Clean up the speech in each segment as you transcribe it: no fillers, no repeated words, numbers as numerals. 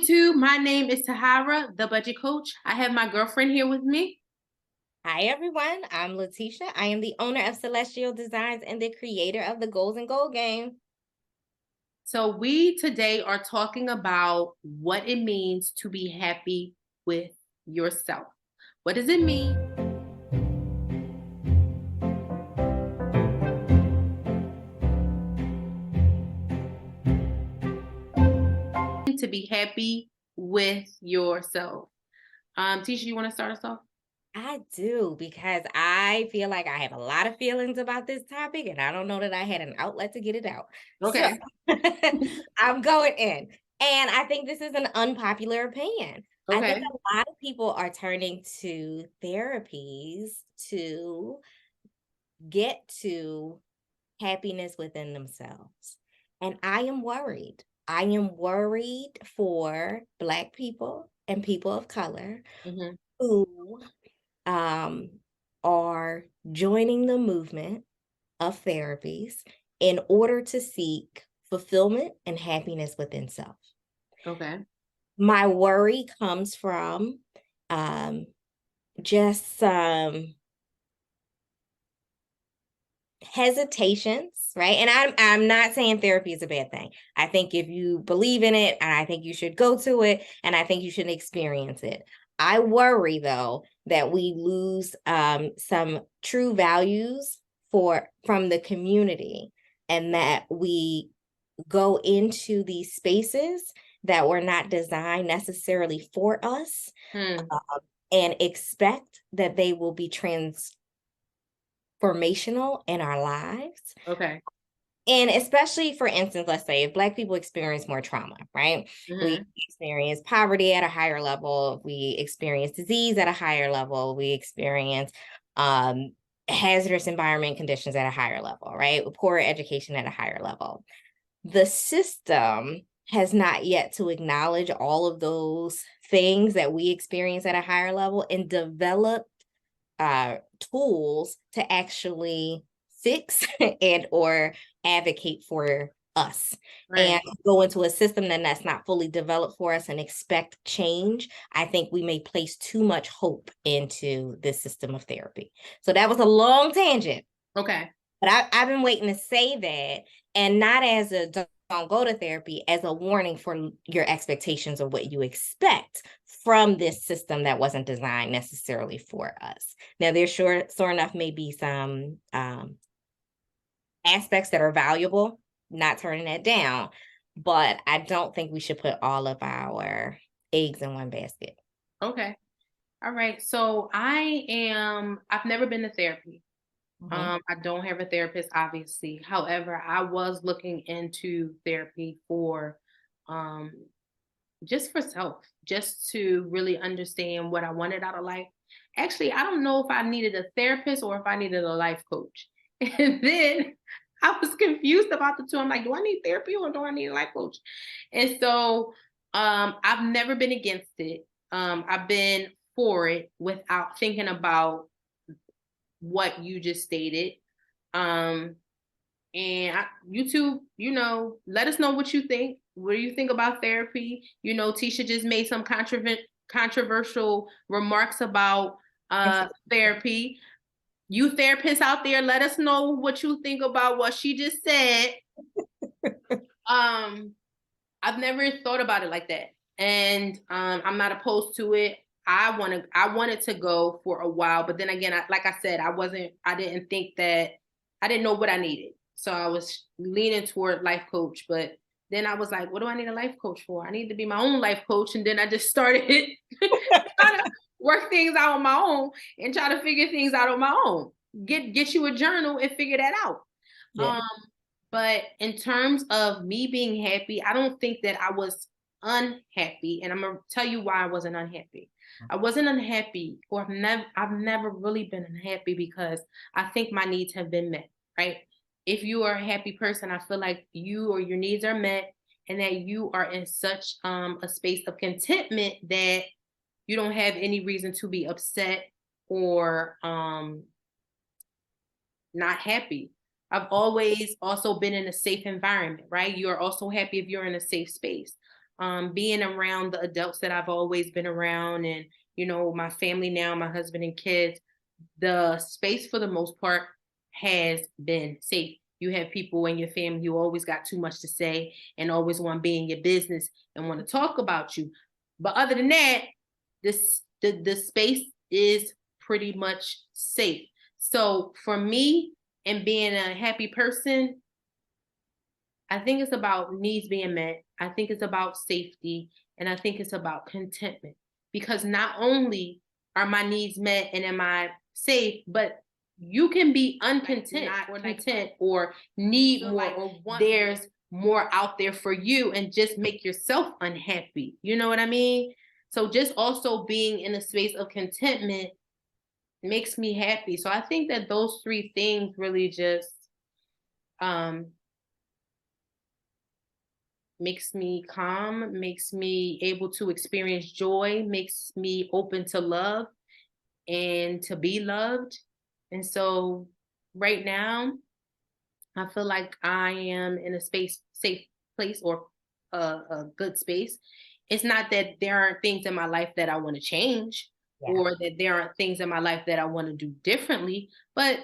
YouTube. My name is Tahara, the budget coach. I have my girlfriend here with me. Hi, everyone. I'm Letitia. I am the owner of Celestial Designs and the creator of the Goals and Gold Game. So we today are talking about what it means to be happy with yourself. What does it mean to be happy with yourself? Tisha, you want to start us off? I do, because I feel like I have a lot of feelings about this topic, and I don't know that I had an outlet to get it out. So Okay. I'm going in. And I think this is an unpopular opinion. I think Okay. a lot of people are turning to therapies to get to happiness within themselves. And I am worried. I am worried for Black people and people of color hmm who um, are joining the movement of therapies in order to seek fulfillment and happiness within self. Okay. My worry comes from just some hesitations, right? And I'm not saying therapy is a bad thing. I think if you believe in it, and I think you should go to it, and I think you should experience it. I worry, though, that we lose some true values from the community, and that we go into these spaces that were not designed necessarily for us, Hmm. and expect that they will be transformational in our lives. Okay. And especially, for instance, let's say if Black people experience more trauma, right? We hmm experience poverty at a higher level. We experience disease at a higher level. We experience um, hazardous environment conditions at a higher level, right? Poor education at a higher level. The system has not yet to acknowledge all of those things that we experience at a higher level and develop tools to actually fix and or advocate for us, and Right. go into a system that's not fully developed for us and expect change. I think we may place too much hope into this system of therapy. So that was a long tangent, Okay. but I've been waiting to say that, and not as a don't go to therapy, as a warning for your expectations of what you expect from this system that wasn't designed necessarily for us. Now, there sure enough may be some aspects that are valuable, not turning that down, but I don't think we should put all of our eggs in one basket. Okay. All right. So I've never been to therapy. Mhm. I don't have a therapist, obviously. However, I was looking into therapy for um, just for self, just to really understand what I wanted out of life. Actually, I don't know if I needed a therapist or if I needed a life coach. And then I was confused about the two. I'm like, do I need therapy or do I need a life coach? And so I've never been against it. I've been for it without thinking about what you just stated. Um, and YouTube, let us know what you think. What do you think about therapy? Tisha just made some controversial remarks about therapy. You therapists out there, let us know what you think about what she just said. Um, I've never thought about it like that, and I'm not opposed to it. I wanted to go for a while, but then again, like I said, I didn't think that I didn't know what I needed, so I was leaning toward life coach. But then I was like, what do I need a life coach for? I need to be my own life coach, and then I just started trying to work things out on my own and try to figure things out on my own. Get you a journal and figure that out. Yeah. Um, but in terms of me being happy, I don't think that I was unhappy. And I'm gonna tell you why I wasn't unhappy. I wasn't unhappy, or I've never really been unhappy because I think my needs have been met, right? If you are a happy person, I feel like you or your needs are met and that you are in such a space of contentment that you don't have any reason to be upset or not happy. I've always also been in a safe environment, right? You're also happy if you're in a safe space. being around the adults that I've always been around, and my family now, my husband and kids, the space for the most part has been safe. You have people in your family who always got too much to say and always want to be in your business and want to talk about you. But other than that, the space is pretty much safe. So for me and being a happy person, I think it's about needs being met. I think it's about safety. And I think it's about contentment. Because not only are my needs met and am I safe, but you can be uncontent, not or content, or need more, like, or want there's more out there for you, and just make yourself unhappy. You know what I mean? So just also being in a space of contentment makes me happy. So I think that those three things really just um makes me calm, makes me able to experience joy, makes me open to love and to be loved. And so right now, I feel like I am in a safe place, or a good space. It's not that there aren't things in my life that I want to change, Yeah. or that there aren't things in my life that I want to do differently, but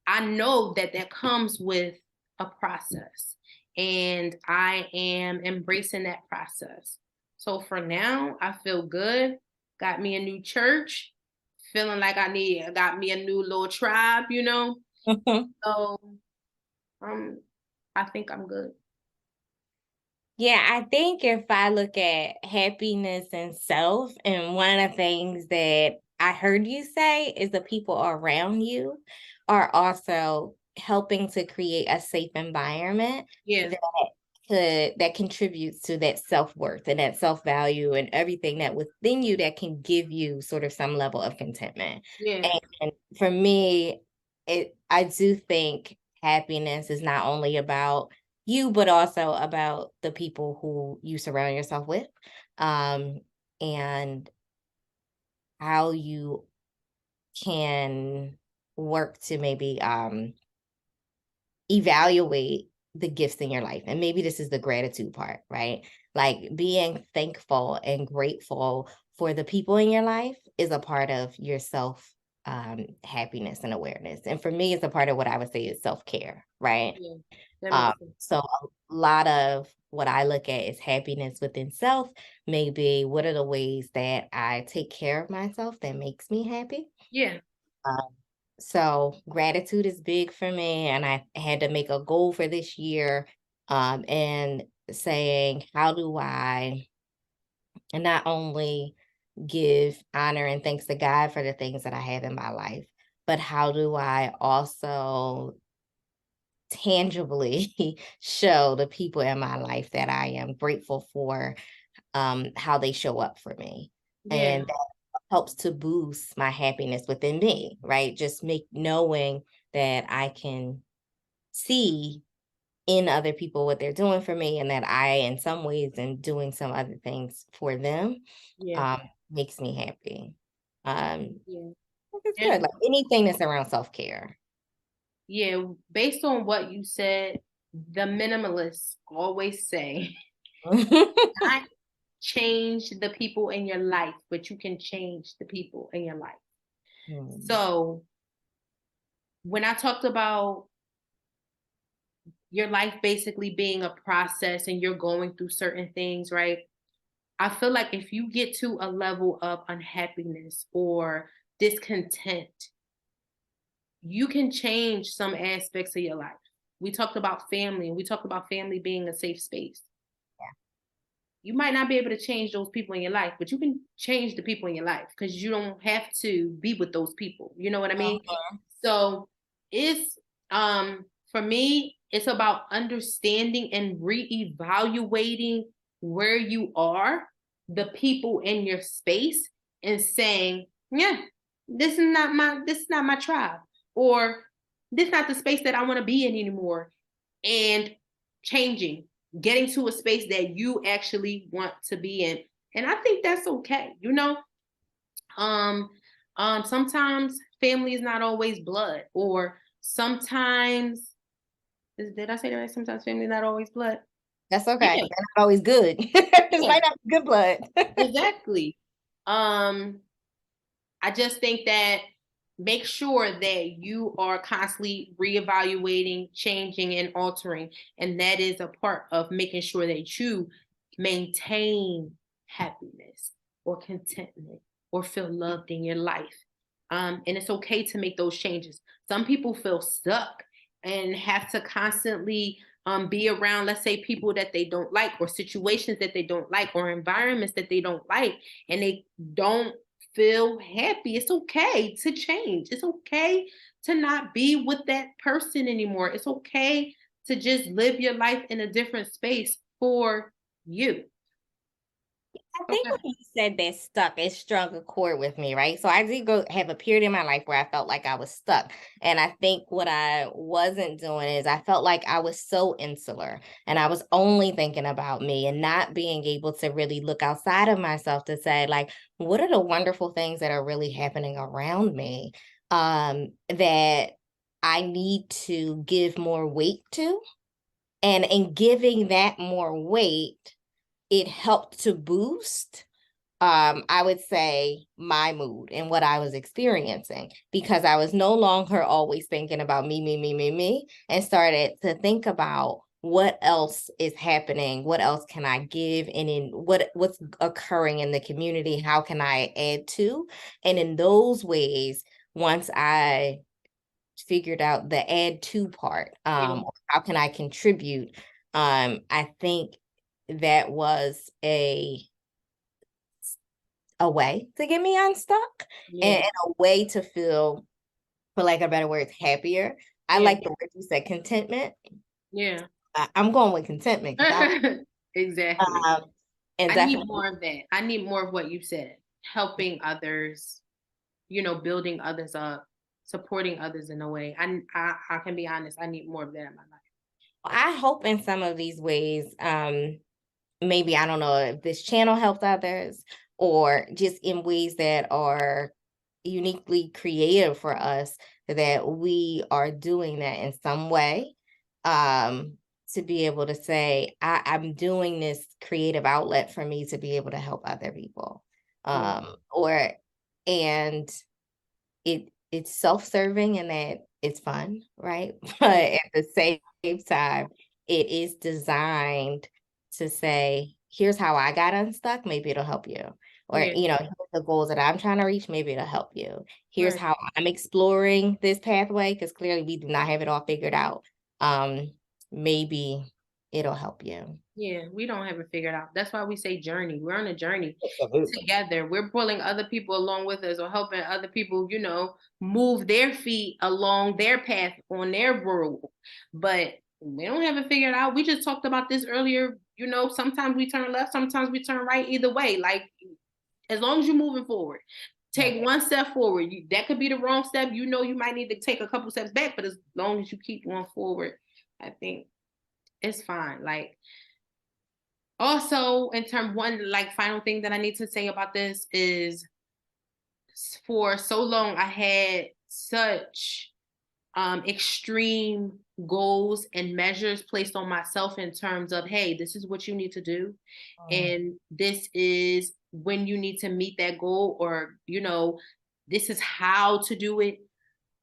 I know that that comes with a process, and I am embracing that process. So for now, I feel good. Got me a new church, feeling like I got me a new little tribe. So um, I think I'm good. Yeah, I think if I look at happiness and self, and one of the things that I heard you say is the people around you are also helping to create a safe environment Yeah, that that contributes to that self-worth and that self-value and everything that within you that can give you sort of some level of contentment. yeah, And for me, I do think happiness is not only about you, but also about the people who you surround yourself with, um, and how you can work to maybe evaluate the gifts in your life. And maybe this is the gratitude part, right? Like being thankful and grateful for the people in your life is a part of your self happiness and awareness. And for me, it's a part of what I would say is self care, right? yeah. That makes sense. So a lot of what I look at is happiness within self. Maybe what are the ways that I take care of myself that makes me happy? Yeah, Um, so gratitude is big for me, and I had to make a goal for this year, and saying, how do I not only give honor and thanks to God for the things that I have in my life, but how do I also tangibly show the people in my life that I am grateful for, how they show up for me. yeah, And that helps to boost my happiness within me, right? Just make knowing that I can see in other people what they're doing for me, and that I, in some ways, am doing some other things for them, yeah, um, makes me happy. Um, yeah. it's good. And Like anything that's around self-care. yeah, based on what you said, the minimalists always say, not change the people in your life, but you can change the people in your life. Hmm. So when I talked about your life basically being a process and you're going through certain things, right? I feel like if you get to a level of unhappiness or discontent, you can change some aspects of your life. We talked about family, and we talked about family being a safe space. You might not be able to change those people in your life, but you can change the people in your life, because you don't have to be with those people. You know what I mean? So it's for me, it's about understanding and reevaluating where you are, the people in your space, and saying, yeah, this is not my tribe, or this is not the space that I want to be in anymore. And changing, getting to a space that you actually want to be in. And I think that's okay. Um, sometimes family is not always blood, or sometimes, did I say that right? Sometimes family is not always blood. That's okay. Yeah, They're not always good. This yeah, might not be good blood. exactly. Um, I just think that make sure that you are constantly reevaluating, changing, and altering. And that is a part of making sure that you maintain happiness or contentment or feel loved in your life. And it's okay to make those changes. Some people feel stuck and have to constantly be around, let's say, people that they don't like, or situations that they don't like, or environments that they don't like, and they don't feel happy. It's okay to change. It's okay to not be with that person anymore. It's okay to just live your life in a different space for you. I think Okay. when you said that stuck, it struck a chord with me, right? So I did go have a period in my life where I felt like I was stuck. And I think what I wasn't doing is I felt like I was so insular and I was only thinking about me and not being able to really look outside of myself to say, like, what are the wonderful things that are really happening around me that I need to give more weight to? And in giving that more weight, it helped to boost I would say my mood and what I was experiencing because I was no longer always thinking about me, and started to think about what else is happening, what else can I give, and in what's occurring in the community, how can I add to? And in those ways, once I figured out the add to part, Yeah. or how can I contribute, I think that was a way to get me unstuck Yeah. and a way to feel, for lack of a better word, happier. I Yeah. like the word you said, contentment. Yeah. I'm going with contentment because Exactly. I and I need definitely more of that. I need more of what you said. Helping others, building others up, supporting others in a way. I can be honest, I need more of that in my life. I hope in some of these ways, maybe I don't know if this channel helps others or just in ways that are uniquely creative for us that we are doing that in some way um to be able to say I'm doing this creative outlet for me to be able to help other people Yeah. or and it's self-serving and that it's fun, right? But Yeah. at the same time, it is designed to say, here's how I got unstuck, maybe it'll help you. Or, Yeah. here's the goals that I'm trying to reach, maybe it'll help you. Here's Right. how I'm exploring this pathway, because clearly we do not have it all figured out. Maybe it'll help you. Yeah, we don't have it figured out. That's why we say journey. We're on a journey Absolutely. together. We're pulling other people along with us or helping other people, move their feet along their path on their road. But we don't have it figured out. We just talked about this earlier. Sometimes we turn left, sometimes we turn right, either way. Like, as long as you're moving forward, Yeah. take one step forward. That could be the wrong step. You might need to take a couple steps back, but as long as you keep going forward, I think it's fine. Like, also, in term one, like, final thing that I need to say about this is, for so long I had such extreme goals and measures placed on myself in terms of, hey, this is what you need to do, Mm, and this is when you need to meet that goal, or this is how to do it.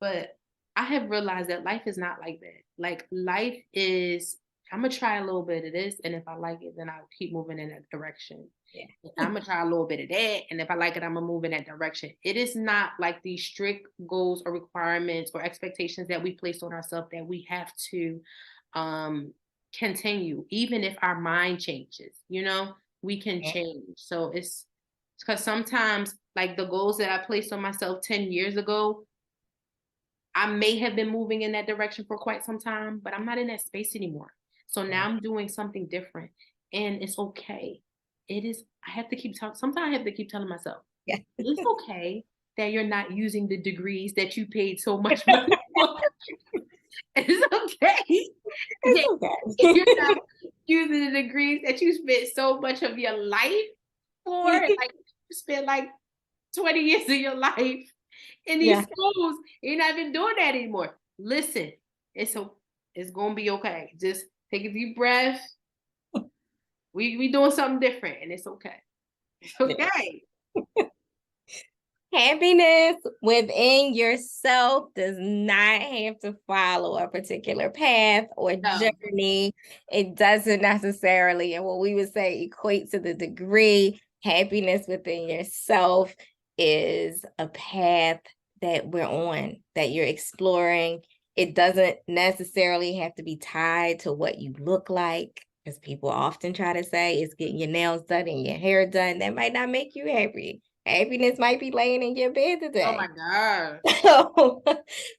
But I have realized that life is not like that. Like, life is, I'm gonna try a little bit of this, and if I like it, then I'll keep moving in that direction. yeah. I'm gonna try a little bit of that, and if I like it, I'm gonna move in that direction. It is not like these strict goals or requirements or expectations that we place on ourselves that we have to um continue, even if our mind changes. We can Yeah. change. So it's because sometimes, like, the goals that I placed on myself 10 years ago, I may have been moving in that direction for quite some time, but I'm not in that space anymore. So now I'm doing something different, and it's okay. It is, I have to keep telling, sometimes I have to keep telling myself, Yeah. it's okay that you're not using the degrees that you paid so much money for. It's okay It's that you're okay. not using the degrees that you spent so much of your life for. Like, you spent like 20 years of your life in these Yeah. schools. You're not even doing that anymore. Listen, it's gonna be okay. Just take a deep breath, We doing something different, and it's okay. It's okay. Happiness within yourself does not have to follow a particular path or No. journey. It doesn't necessarily, and what we would say, equate to the degree. Happiness within yourself is a path that we're on, that you're exploring. It doesn't necessarily have to be tied to what you look like, as people often try to say, it's getting your nails done and your hair done. That might not make you happy. Happiness might be laying in your bed Oh my today. gosh. So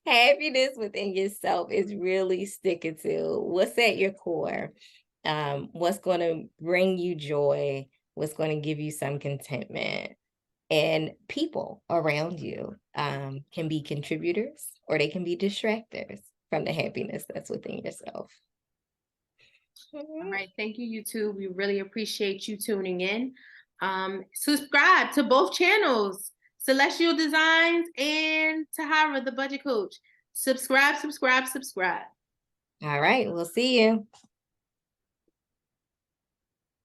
happiness within yourself is really sticking to what's at your core, what's going to bring you joy, what's going to give you some contentment. And people around you can be contributors or they can be distractors from the happiness that's within yourself. All right. Thank you, YouTube. We really appreciate you tuning in. Subscribe to both channels, Celestial Designs and Tahara, the Budget Coach. Subscribe, subscribe, subscribe. All right, we'll see you.